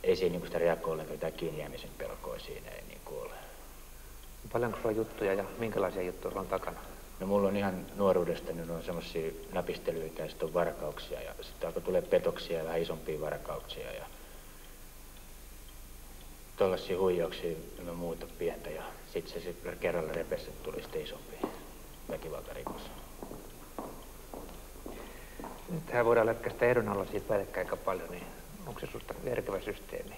ei siinä niin sitä reagoida ollenkaan, mitään kiinni jäämisen pelkoa siinä ei niin ole. Paljonko sulla juttuja ja minkälaisia juttuja sulla on takana? No mulla on ihan nuoruudesta, niin on semmosia näpistelyitä ja sitten on varkauksia ja sitten alkoi tulee petoksia ja vähän isompia varkauksia ja tuollaisia huijauksia ja muuta pientä ja sitten se kerralla repessä tuli sitten isompi väkivaltarikos. Tähän voidaan lätkäistä ehdonalaisia päällekkäin aika paljon, niin onko se susta järkevä systeemi?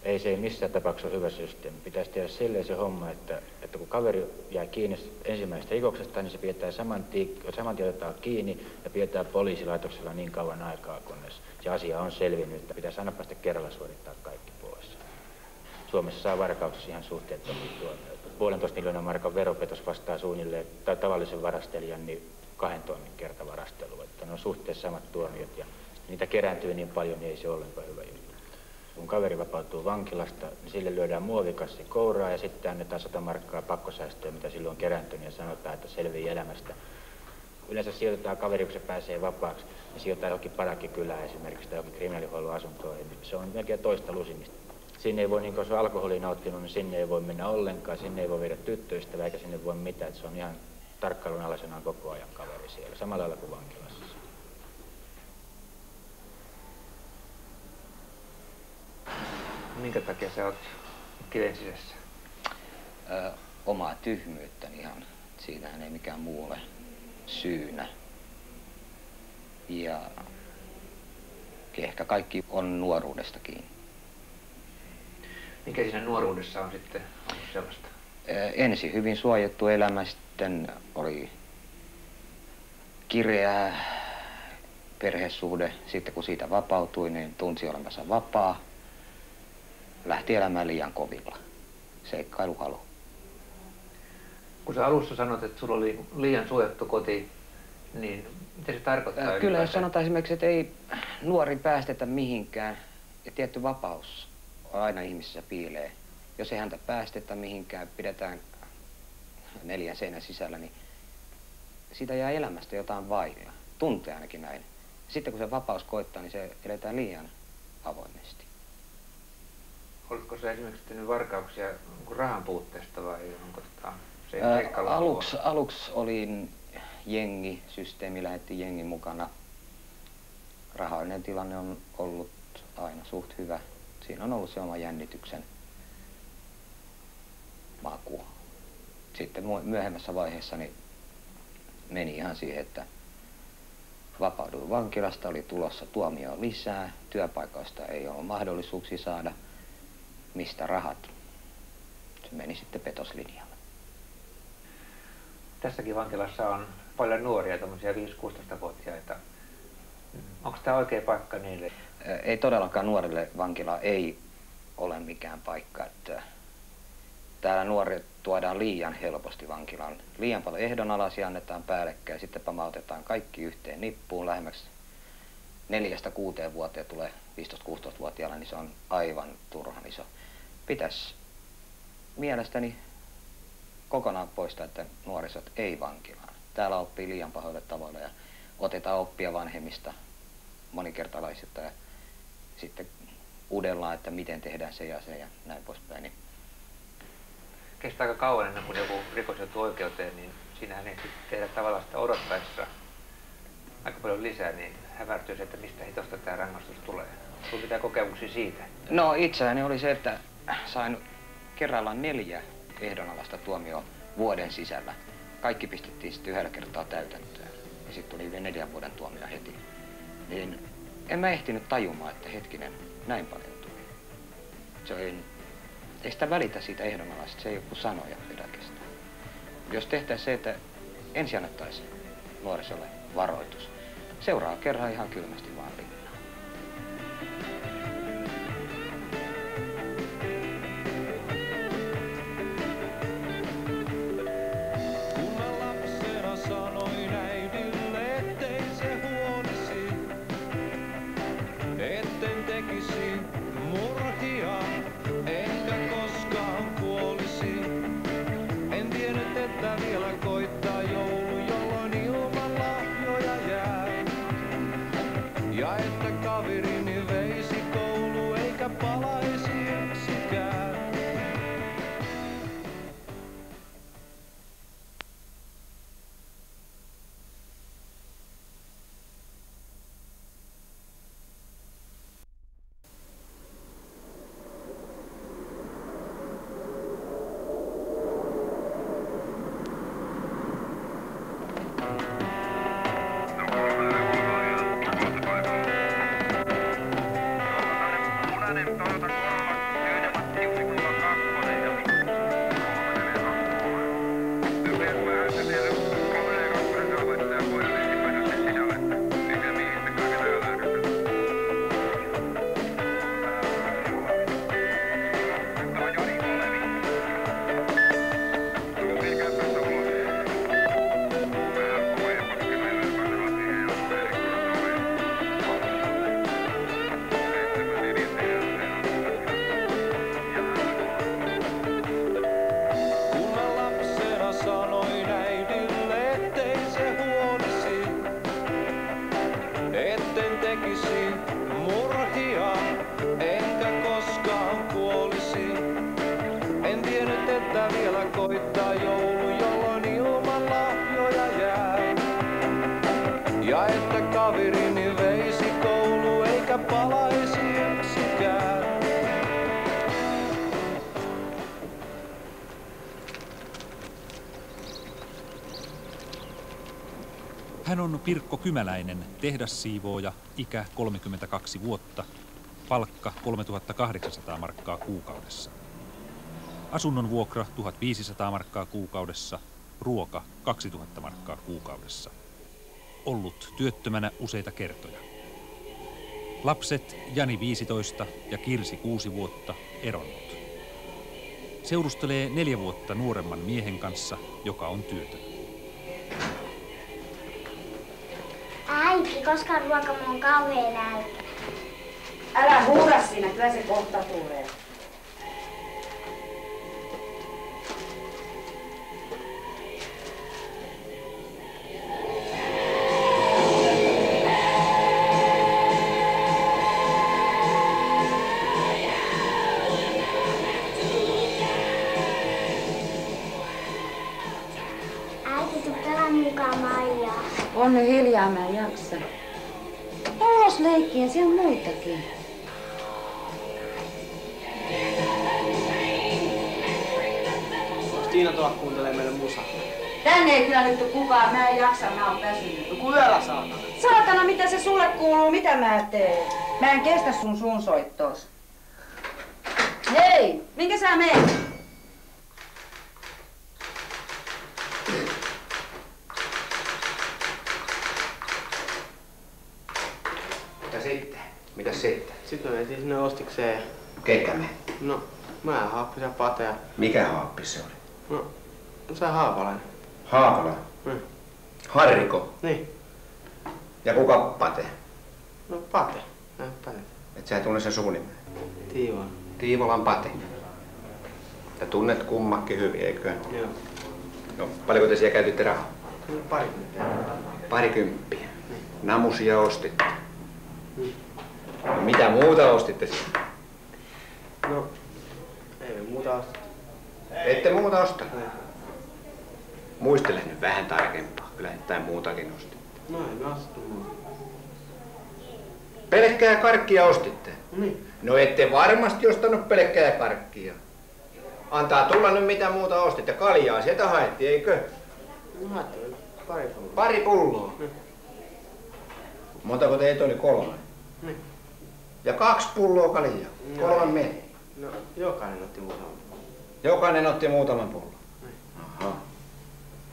Ei se ei missään tapauksessa ole hyvä systeemi. Pitäisi tehdä silleen se homma, että kun kaveri jää kiinni ensimmäisestä rikoksesta, niin se pidetään saman tien otetaan kiinni ja pidetään poliisilaitoksella niin kauan aikaa, kunnes se asia on selvinnyt, että pitäisi aina päästä kerralla suorittaa kaikki pois. Suomessa saa varkauksessa ihan suhteettomia tuomioita. 1,5 miljoonan markan veropetos vastaa suunnilleen tavallisen varastelijan niin 2 tonnin kertavarastelua. Että ne on suhteessa samat tuomiot ja niitä kerääntyy niin paljon, niin ei se ole ollenkaan hyvä juttu. Kun kaveri vapautuu vankilasta, niin sille lyödään muovikassi kouraa ja sitten annetaan 100 markkaa pakkosäästöä, mitä silloin on kerääntynyt ja sanotaan, että selvii elämästä. Yleensä sijoitetaan kaveri, kun se pääsee vapaaksi, niin sijoitetaan johonkin parakkikylään esimerkiksi tai johonkin kriminaalihuollon asuntoihin. Se on melkein toista lusimista. Sinne ei voi, niin kun se on alkoholia nauttinut, niin sinne ei voi mennä ollenkaan, sinne ei voi viedä tyttöystävää eikä sinne voi mitään. Että se on ihan tarkkailun alaisenaan koko ajan kaveri siellä, samalla lailla kuin vankilassa. Minkä takia sä oot kiven sisässä? Omaa tyhmyyttäni ihan. Siinähän ei mikään muu ole syynä. Ja ehkä kaikki on nuoruudesta kiinni. Mikä siinä nuoruudessa on sitten ollut sellaista? Ensin hyvin suojattu elämä, sitten oli kireä perhesuhde. Sitten kun siitä vapautui, niin tunsi olevansa vapaa. Lähti elämään liian kovilla. Seikkailuhalu. Kun sä alussa sanot, että sulla oli liian suojattu koti, niin mitä se tarkoittaa? Kyllä, jos sanotaan esimerkiksi, että ei nuori päästetä mihinkään ja tietty vapaus aina ihmisessä piilee. Jos ei häntä päästetä mihinkään, pidetään 4 seinän sisällä, niin siitä jää elämästä jotain vailla. Tuntee ainakin näin. Sitten kun se vapaus koittaa, niin se eletään liian avoimesti. Oletko sä esimerkiksi tehnyt varkauksia rahan puutteesta vai onko se aluksi olin jengisysteemi, lähetti jengin mukana. Rahallinen tilanne on ollut aina suht hyvä. Siinä on ollut se oma jännityksen maku. Sitten myöhemmässä vaiheessa niin meni ihan siihen, että vapauduin vankilasta, oli tulossa tuomio lisää, työpaikoista ei ollut mahdollisuuksia saada. Mistä rahat? Se meni sitten petoslinjalle. Tässäkin vankilassa on paljon nuoria, tämmöisiä 5-16-vuotiaita. Onko tämä oikea paikka niille? Ei todellakaan nuorille vankila ei ole mikään paikka. Että täällä nuoret tuodaan liian helposti vankilaan. Liian paljon ehdonalaisia annetaan päällekkäin, sitten pamautetaan kaikki yhteen nippuun lähemmäksi 4-6 vuoteen tulee 15-16-vuotiaalla, niin se on aivan turhan iso. Pitäisi mielestäni kokonaan poistaa, että nuorisot ei vankilaan. Täällä oppii liian pahoille tavoilla ja otetaan oppia vanhemmista monikertalaisilta ja sitten uudellaan, että miten tehdään se ja näin poispäin. Niin kestää aika kauan ennen kuin joku rikos joutuu oikeuteen, niin siinähän ei tehdä tavallaan sitä odottaessa aika paljon lisää, niin hämärtyy se, että mistä hitosta tämä rangaistus tulee. Sulla mitään kokemuksia siitä? No itselläni oli se, että sain kerrallaan 4 ehdonalaista tuomioa vuoden sisällä. Kaikki pistettiin sitten 1 kertaa täytäntöön. Ja sitten tuli 4 vuoden tuomio heti. Niin en mä ehtinyt tajumaan, että hetkinen, näin paljon tuli. Se ei sitä välitä siitä ehdonalaisesta, se ei ole kuin sanoja pelkästään. Jos tehtäisiin se, että ensin annettaisiin nuorisolle varoitus. Seuraa kerran ihan kylmästi vaan linnaan. Vielä koittaa joulu, jolloin ilman lahjoja jää. Ja Äänen Toyota Corolla 10-2 ja kolmannen kakkonen. Lyhyesti vähän se vielä 3-2 saavuttaja voidaan ensimmäiseksi sisälle. Eikä mihistäkään vielä lähdetään. Tämä on Joni Olevi. Tultiin käyttämässä ulos. Vähän poja koskella ja kasvaa siihen ja erikoista oveen. Kun mä lapsena sanoin äidille, ettei se huolisi, etten tekisi murhia, enkä koskaan kuolisi. En tiennyt, että vielä koittaa joulu, jolloin ilman lahjoja jää. Ja että kaverini veisi koulu, eikä palaisi yksikään. Hän on Pirkko Kymäläinen, tehdassiivooja, ikä 32 vuotta, palkka 3800 markkaa kuukaudessa. Asunnon vuokra 1500 markkaa kuukaudessa, ruoka 2000 markkaa kuukaudessa. Ollut työttömänä useita kertoja. Lapset Jani 15 ja Kirsi 6 vuotta, eronnut. Seurustelee 4 vuotta nuoremman miehen kanssa, joka on työtön. Äiti, koska ruoka mun on kauhean nälkä. Älä huuda siinä, kyllä se kohta tulee. Äiti, tuu pelaa mukaan Maijaa. On nyt hiljaa, mä en jaksa. Ulos leikkiä, siellä on muitakin. Voisi Tiina tulla kuuntelemaan meille musaa? Tänne ei kyllä nyt tuu kukaan, mä en jaksa, mä oon väsynyt. No kun yöllä saatana. Saatana, mitä se sulle kuuluu, mitä mä teen? Mä en kestä sun suunsoittoos. Hei, minkä sä meet? Ja sitten? Mitäs sitten? Sitten me mentiin sinne ostikseen. Ketkä me? No, mä Haappis ja Pate ja... Mikä Haappis se oli? No, se Haapalainen. Haapala? Harriko? Niin. Ja kuka Pate? No Pate. Pate. Et sä tunne sen sukunimen? Tiivola. Tiivolan Pate. Ja tunnet kummakin hyvin, eikö? Joo. No, paljonko te siellä käytitte rahaa? No, 20. 20. Namusia ostitte. No, mitä muuta ostitte siellä? No, ei me muuta ostettu. Ette muuta osta? Ei. Muistele nyt vähän tarkempaa. Kyllä jotain muutakin ostitte. No ei me ostettu muuta. Pelkkää karkkia ostitte? Niin. No ette varmasti ostanut pelkkää karkkia. Antaa tulla nyt mitä muuta ostitte. Kaljaa sieltä haettiin, eikö? No haettiin pari pulloa. Pari pulloa? Montako teitä oli? 3? Niin. Ja 2 pulloa kaljaa? 3 meni? No, jokainen otti muutaman. Jokainen otti muutaman pullon? Niin. Aha.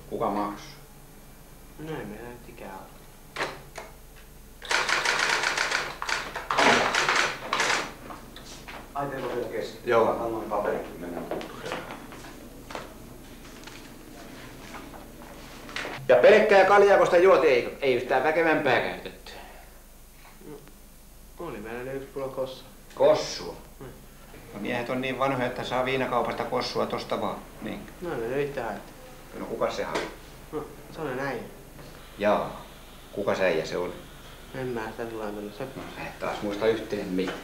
Kuka maksoi? No ei meillä nyt ikää ole. Ai teillä on vielä kesken? Joo. Annoin paperikin mennä. Ja pelkkää kaljakosta juotiin, ei yhtään väkevämpää käytetty. Oli meillä 1 pullo kossa. Kossua? No miehet on niin vanhoja, että saa viinakaupasta kossua tosta vaan. Niin. No ei me itse haettu. No kuka se haluaa? No, se on äijä. Jaa. Kuka se äijä se oli? En mä sitä sillä lailla se. No sä et taas muista yhteen mitään.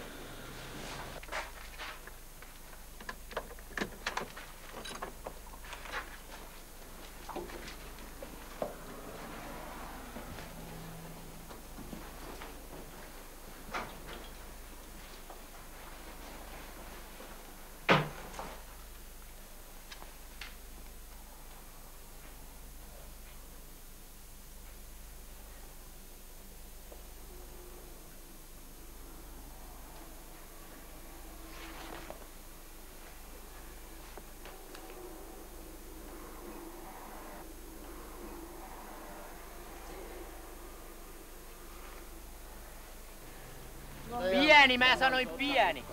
Pieni, mä sanoin pieni.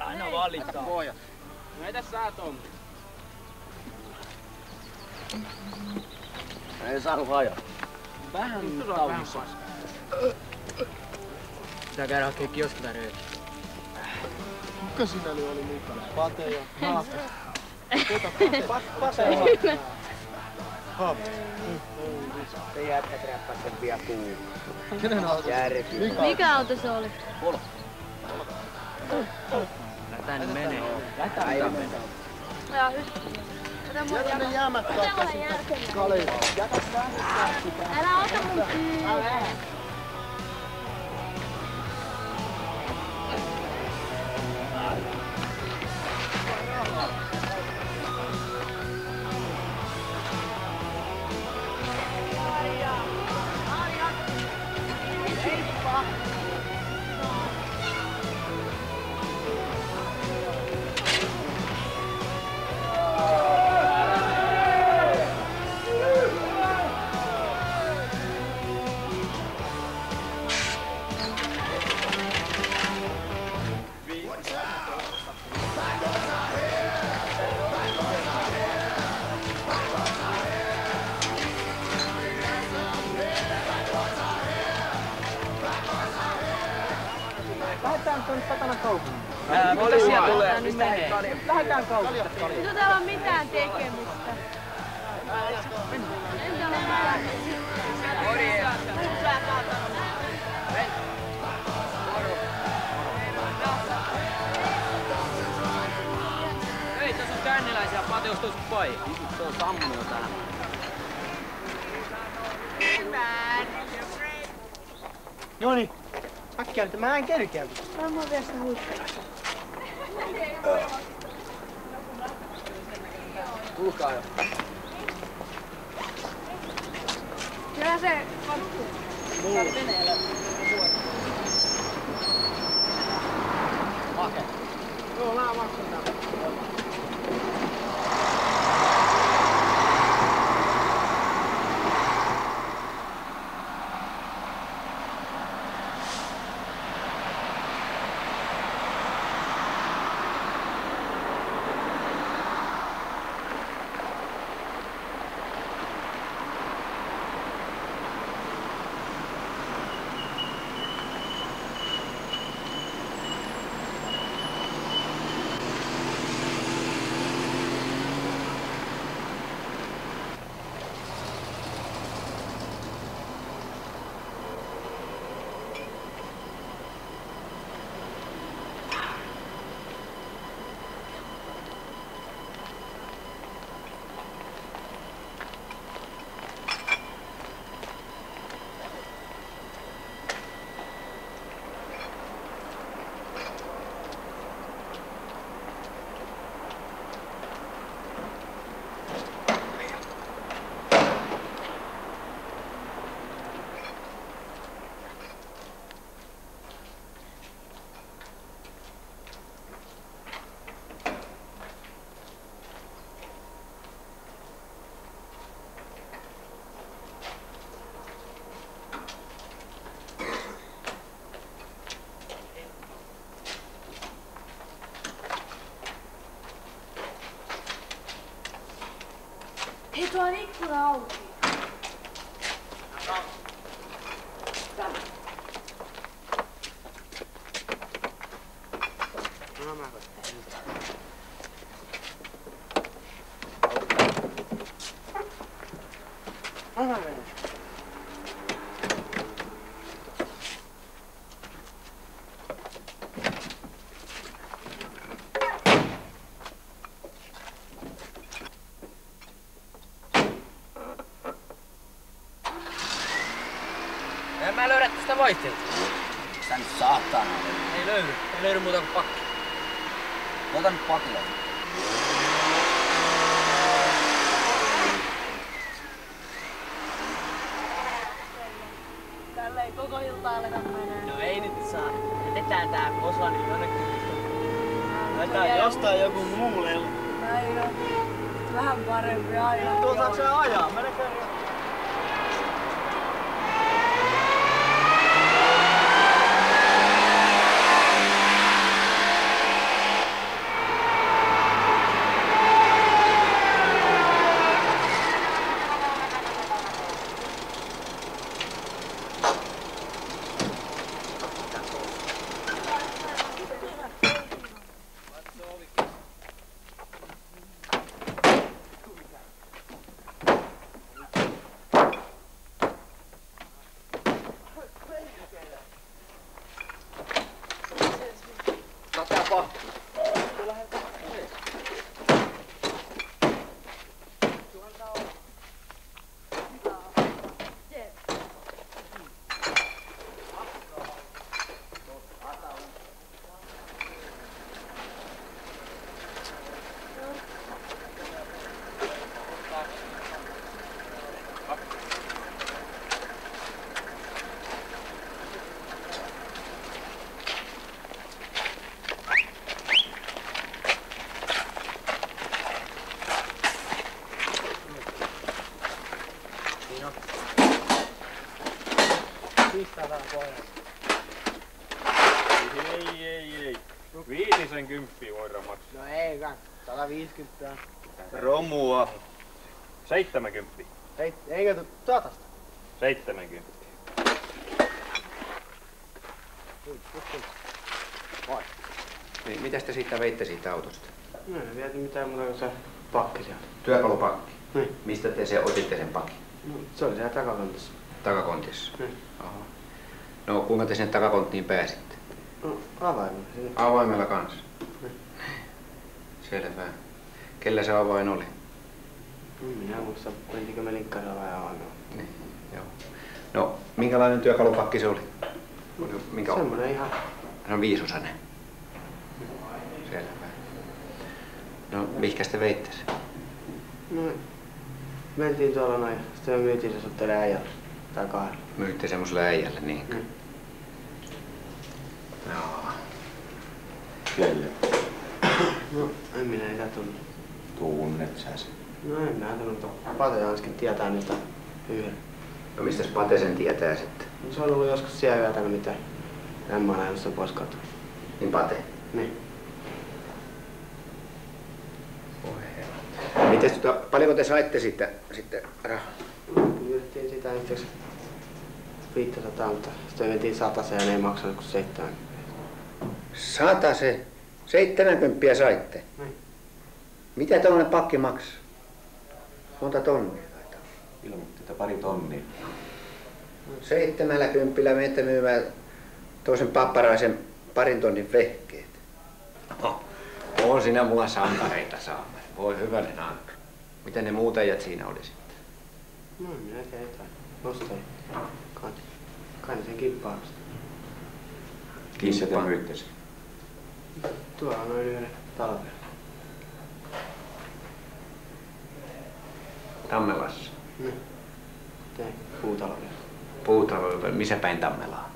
Aina valittaa. Pojat. No ei tässä saa Tommi. Ei saanut hajaa. Vähän taudissa. Pitää käydä hakemaan kioskitärjöitä. Kuka siinä oli mukana? Pate ja Haappi. Pate ja Haappi. Haappi. Se jätkät räppäs sen pian kuuluu. Kenen auto? Järki. Mikä auto se oli? Polo. Lätään menee. Lätään menee. Ja Jätä ne jäämät takaisin. Kali. Jätä tänne. älä ota mun kyyä. Lähdetään tuonne Satanan kaupungin. Mitä siellä tulee? Mistä menee? Lähdetään kaupungin. Nyt täällä on mitään tekemistä. Hei, tässä on känniläisiä. Pate ostaa sun paija. Se on sammunut täällä. Noniin. Äkkiä nyt, mä en kerkeä. Mä oon vielä sitä huippua. Tulkaa jo. Kyllä se kattuu. Mulla. Make. Joo, mä maksan tämän. Hei, tuo on ikkuna auki. En mä löydä tästä vaihteelta. Sä nyt saatana. Ei löydy muuta kuin pakki. Ota nyt pakilla. Tällä ei koko ilta aleta mennä. No ei nyt saa. Jätetään tää osa niin jonnekin. Laitetaan jostain joku muu lelu. Aina. Vähän parempi aina. Tuotaanko se ajaa? Mene kerran. Pistää vähän pois. Ei. 50 voidaan maksaa. No ei kans. 150. Romua. 70. Eikö tuu tuotasta? 70. Moi. Niin, mitäs te siitä veitte siitä autosta? No ei viety mitään muuta kuin se pakki sieltä. Työkalupakki? Niin. Mistä te otitte sen pakin? No, se oli siellä takakontissa. Takakontissa? Niin. Aha. No kuinka te sinne takakonttiin pääsitte? No avaimella. Avaimella kanssa? Niin. Selvä. Kellä se avain oli? Minä muista, mentikö me linkkarilla vai avaimella. Niin, joo. No, minkälainen työkalupakki se oli? Semmoinen ihan... Se on 5-osainen. Selvä. No, mihinkäs te veitte sen? No, mentiin tuolla noin, sitten me myytiin se sotteelle äijälle. Tai kahdella. Myytte semmoselle äijälle, niin. Joo. Kelle? No, en minä niitä tunne. Tunnet sä sen? No en minä tunne, mutta Pate Janskin tietää niistä yhden. No mistäs Pate sen tietää sitten? No, se on ollut joskus siellä yötä, mitä Emma on sen pois katua. Niin Pate? Niin. Mites paljonko te saitte siitä sitten rahaa? Pyydettiin sitä itseksi 500, mutta sitten mentiin 100 ja ne ei maksanut kuin 70. 100 se? 70 saitte? Niin. Mitä tuollainen pakki maksaa? Monta tonnia taitaa? Ilmoitti, että 2 tonnia. 70 menette myymään toisen papparaisen 2 tonnin vehkeet. No, on siinä mulla sankareita saamassa. Voi hyvänen aika. Miten ne muut äijät siinä oli sitten? No en minä tiedä jotain. Nostajia. Kai ne sen kimppaamista. Missä te myitte sen? Tuolla on noin yhden talvella. Tammelassa? Niin. Tee puutalvella. Puutalvella? Missä päin Tammelaa?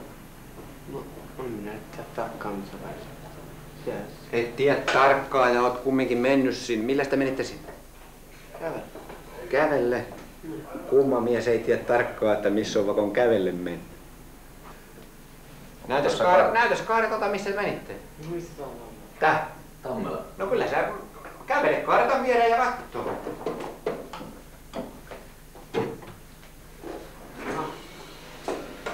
No, en minä tiedä tarkkaan missä päin. Siellä. Et tiedä tarkkaan ja oot kumminkin mennyt sinne. Millä te menitte sinne? Kävellä. Kävelle? Kumma mies ei tiedä tarkkaan, että missä on vakon kävelle mennyt. Näytäs Kaari missä menitte? Missä se on? Tää? Tammela. No kyllä sä kävele kartan viereen ja kattoo.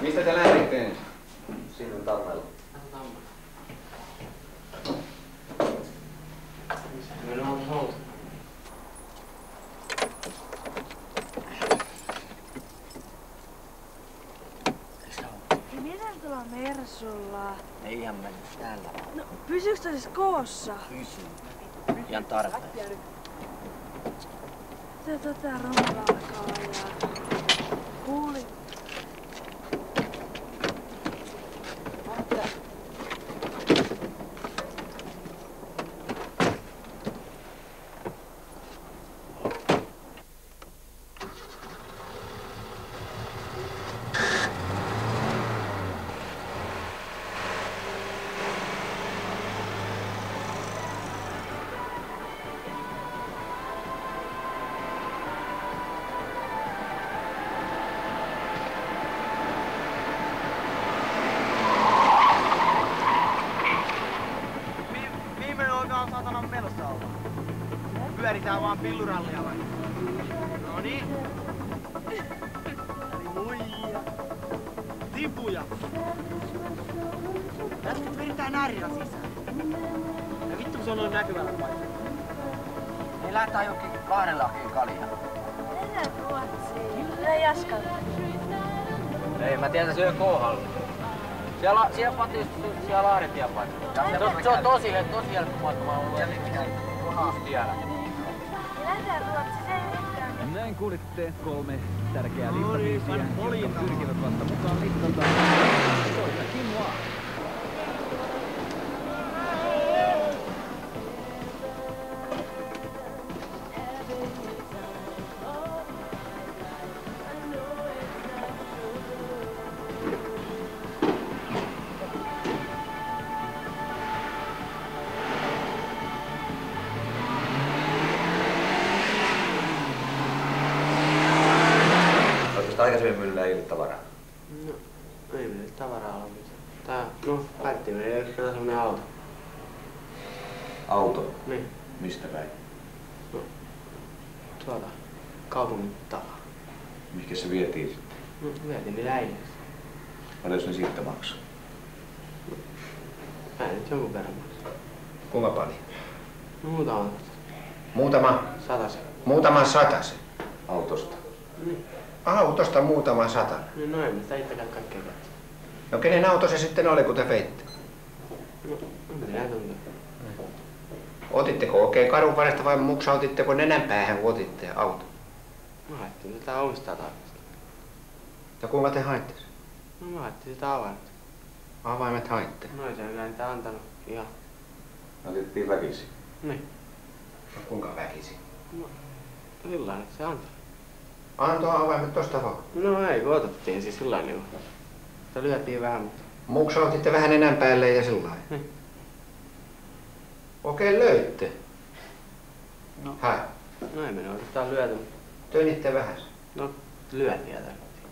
Mistä te lähditte ensin? Siinä on Tammela. Meillä on houta. Mitäs tuolla Mersulla? Ei ihan mennyt täällä. No, pysyykö se siis koossa? Pysyy. Ihan tarpeeksi. Tätä rommalla alkaa ajaa. Kuulin. Pyöritään vaan pillurallia vai? Noniin. Eli muijia. Tipuja. Tästä pyritään närjillä sisään. Ja vittu kun se on noin näkyvällä paikalla. Ei lähdetään jokin 2 lakiin kaljaa. Mennään Ruotsiin. Ei Jaska. Ei, mä tiedän, se syö K-halli. Siellä patista siellä Lahden tiepaikalla. Se on tosi helppo matka, mä oon ollut just tiellä. Näin kuulitte 3 tärkeää listabiisiä, jotka pyrkivät vasta mukaan listaltaan. Soita Kimmo A. Aikaisemmin myynnillä ei ollut tavaraa. No, ei meillä tavaraa ole mitään. Pätti meillä ei ole sellainen auto. Auto? Niin. Mistä päin? No, tuolta kaupungin takaa. Mihinkä se vietiin sitten? No, vietiin niillä äidiksi. Paljon ne siitä maksoi? Mä nyt jonkun verran maksaa. Kuinka paljon? No, muutama. Satasen. Muutama satasen? Autosta? Niin. Autosta muutama satanen? No ei me sitä itsekään kaikkea käytä. No kenen auto se sitten oli, kun te veitte? No, en minä tunne. Otitteko oikein karun varresta vai muksautitteko nenänpäähän, kun otitte auto? Mä haettiin sitä omistaa tarkasta. Ja kuinka te haitte sen? No mä haettiin sitä avaimet. Avaimet haitte? No ei se kyllä niitä antanut ihan. Otettiin väkisin? Niin. No kuinka väkisin? No, sillain, että se antoi. Antoi avaimet tosta vaan? No ei, kun otettiin siis sillain niin. Sitä lyötiin vähän, mutta... Muksautitte vähän nenän päälle ja sillain? Niin. Oikein löitte? No. Häh? No ei me oikeastaan lyöty. Tönitte vähän? No, lyötiin ja tarvittiin.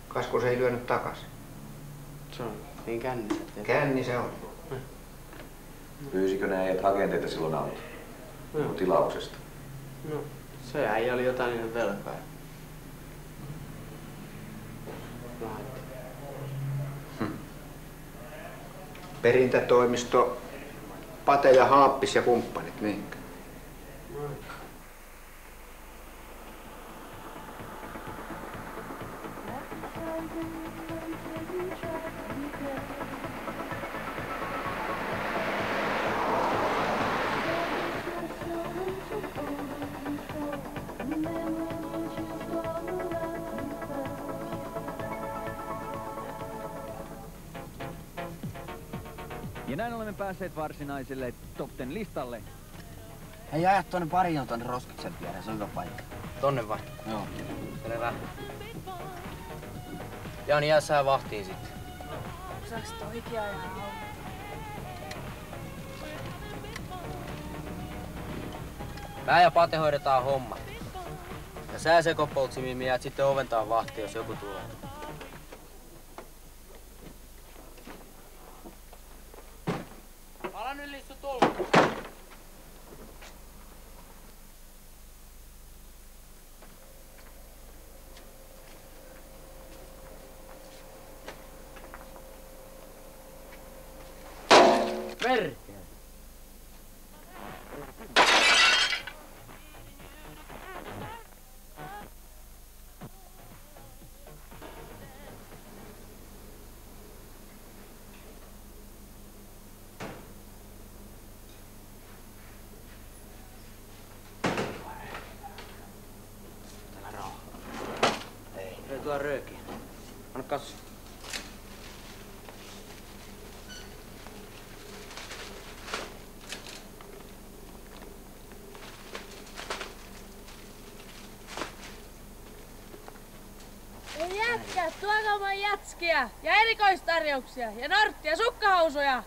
Kasku se ei lyönyt takaisin? Se on niin kännissä. Känni se on. Pyysikö ne äijät hakenteita silloin auto? No. Tilauksesta? No, se äijä oli jotain niiden velkaa. Perintätoimisto Pate ja Haappis ja kumppanit, niinkö? Ja näin olemme päässeet varsinaiselle Top 10 listalle. Hei, ajat tonne pariin tonne roskiksen viereen, se on hyvä paikka. Tonne vai? Joo. Selvä. Jani, jää sä vahtiin sitten. Saaks toikin ajaa auto? Mä ja Pate hoidetaan homma. Ja sä Sekopoltsimiin, me jäät sitten oventaan vahtiin, jos joku tulee. Ala nyt lissu tullut. Perkele! Tuo röökiä. Anna katso. Ei jätkät, tuokaa vaan jätskiä ja erikoistarjouksia ja norttia, sukkahousuja.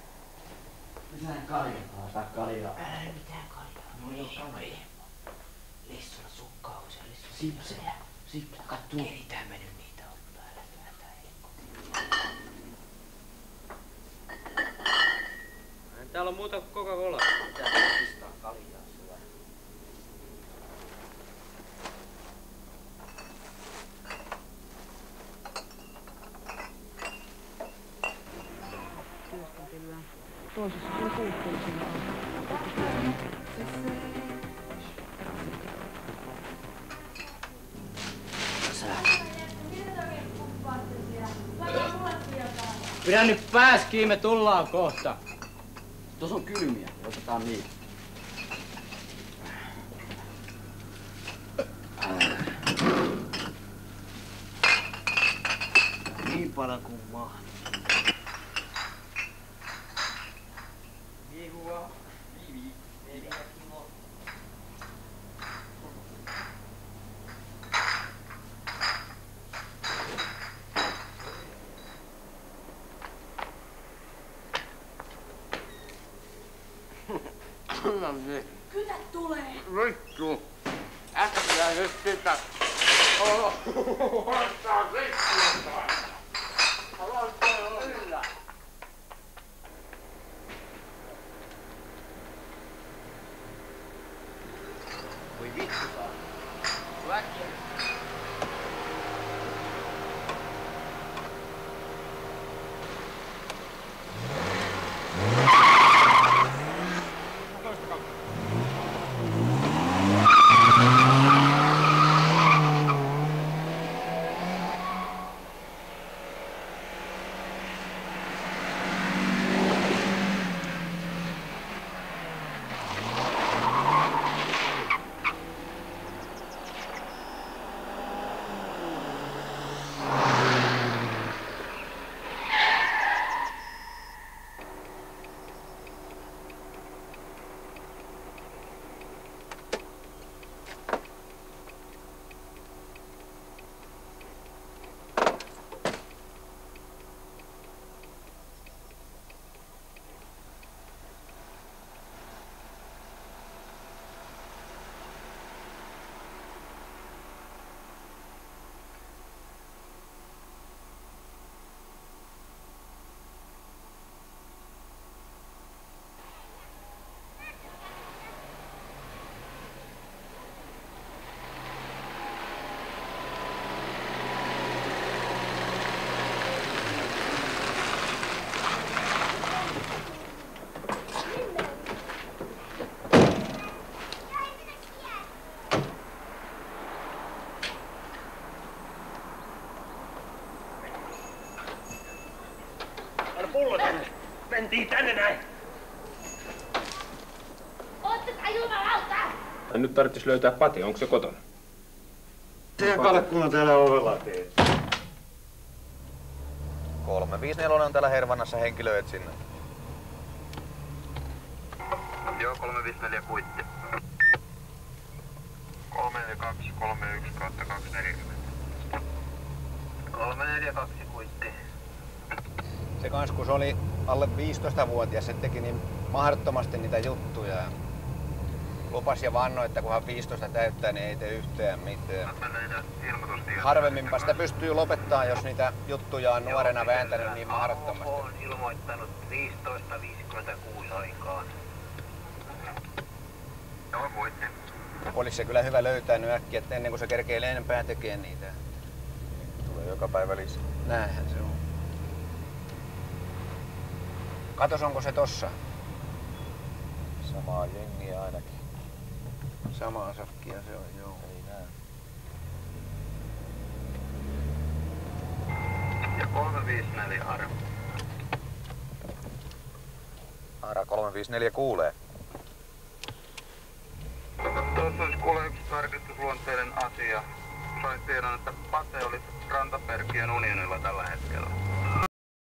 Mitään kaljaa, saa kaljaa. Älä mitään kaljaa. No ei kaljaa. Lissulla sukkahousuja, lissulla sipsejä. Sipsejä, kattuu. Keritään mennyt niitä ottaa, älä työntää heikkoa. Täällä on muuta kuin Coca-Cola. Täällä pistaa kaljaa syödä. Työskentelyä toisessa kuin puutteellisena. Sä. Pidä nyt pääs kiinni, me tullaan kohta. Tuossa on kylmiä, otetaan niitä. Niin paljon kuin mahtuu. Kytä tulee. Vittu. Äkkiä nyt sitä. Ottaa vittu. Aloittaa yllä. Voi vittu saa. Väkkiä. Pullo tänne. Mentiin tänne näin. Ottakaa jumalauta! Nyt tarvitsisi löytää Pate, onko se kotona? Se kalkkuna täällä ovella teet. 354 on täällä Hervannassa henkilöetsinnä. Joo, 354 kuitti. 34231/240. 342 kuitti. Se kans kun se oli alle 15-vuotias, se teki niin mahdottomasti niitä juttuja. Lupas ja vannoi, että kunhan 15 täyttää, niin ei tee yhtään mitään. Harvemminpa sitä pystyy lopettaa, jos niitä juttuja on nuorena vääntänyt niin mahdottomasti. On ilmoittanut 15.56 aikaan. Joo, voitte. Olisi se kyllä hyvä löytää nyt äkkiä, että ennen kuin se kerkee enempää tekee niitä. Tulee joka päivä lisää. Näinhän se on. Katos, onko se tossa? Samaa jengiä ainakin. Samaa sakkia se on, joo. Ei näy. Ja 354 Ara. Ara 354 kuulee. Tuossa olisi kuule yksi tarkistusluonteinen asia. Sain tiedon, että Pate oli Rantaperkien unionilla tällä hetkellä.